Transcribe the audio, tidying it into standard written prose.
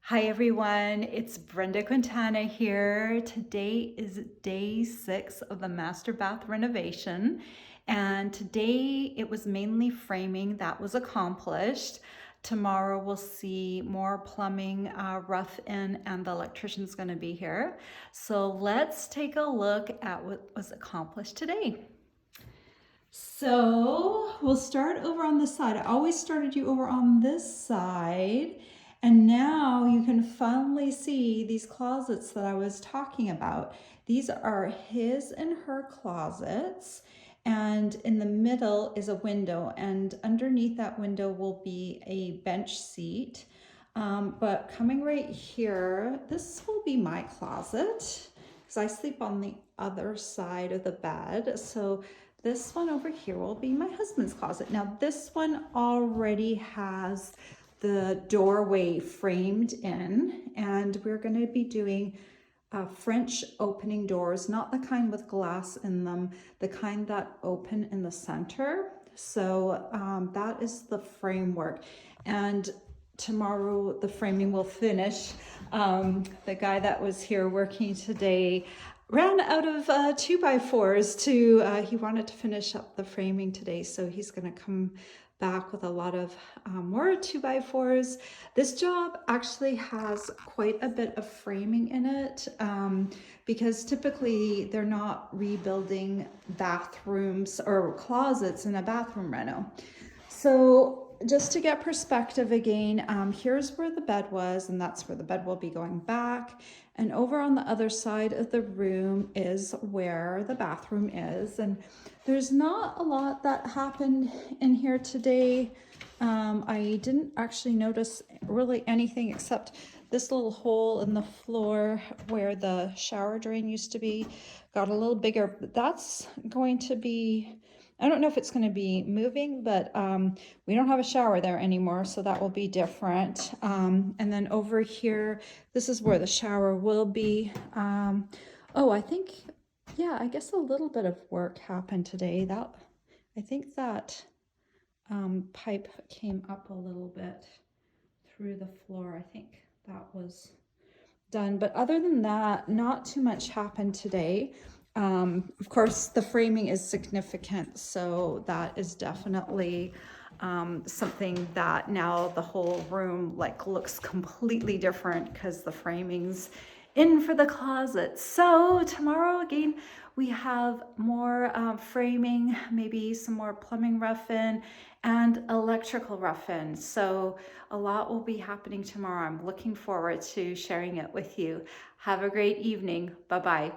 Hi everyone, it's Brenda Quintana here. Today is day 6 of the master bath renovation, and today it was mainly framing that was accomplished. Tomorrow we'll see more plumbing rough in, and the electrician's going to be here. So let's take a look at what was accomplished today. So we'll start over on this side. I always started you over on this side. And now you can finally see these closets that I was talking about. These are his and her closets. And in the middle is a window. And underneath that window will be a bench seat. But coming right here, this will be my closet because I sleep on the other side of the bed. So this one over here will be my husband's closet. Now this one already has the doorway framed in, and we're going to be doing French opening doors, not the kind with glass in them, the kind that open in the center. So that is the framework. And tomorrow the framing will finish. The guy that was here working today ran out of 2x4s he wanted to finish up the framing today, so he's going to come back with a lot of more 2x4s. This job actually has quite a bit of framing in it because typically they're not rebuilding bathrooms or closets in a bathroom reno. So just to get perspective again, here's where the bed was, and that's where the bed will be going back. And over on the other side of the room is where the bathroom is. And there's not a lot that happened in here today. I didn't actually notice really anything except this little hole in the floor where the shower drain used to be got a little bigger. But that's going to be, I don't know if it's going to be moving, but we don't have a shower there anymore, so that will be different. And then over here, this is where the shower will be. Oh, I think, yeah, I guess a little bit of work happened today. I think that pipe came up a little bit through the floor. I think that was done. But other than that, not too much happened today. Of course, the framing is significant, so that is definitely something that now the whole room looks completely different because the framing's in for the closet. So tomorrow again, we have more framing, maybe some more plumbing rough-in and electrical rough-in. So a lot will be happening tomorrow. I'm looking forward to sharing it with you. Have a great evening. Bye-bye.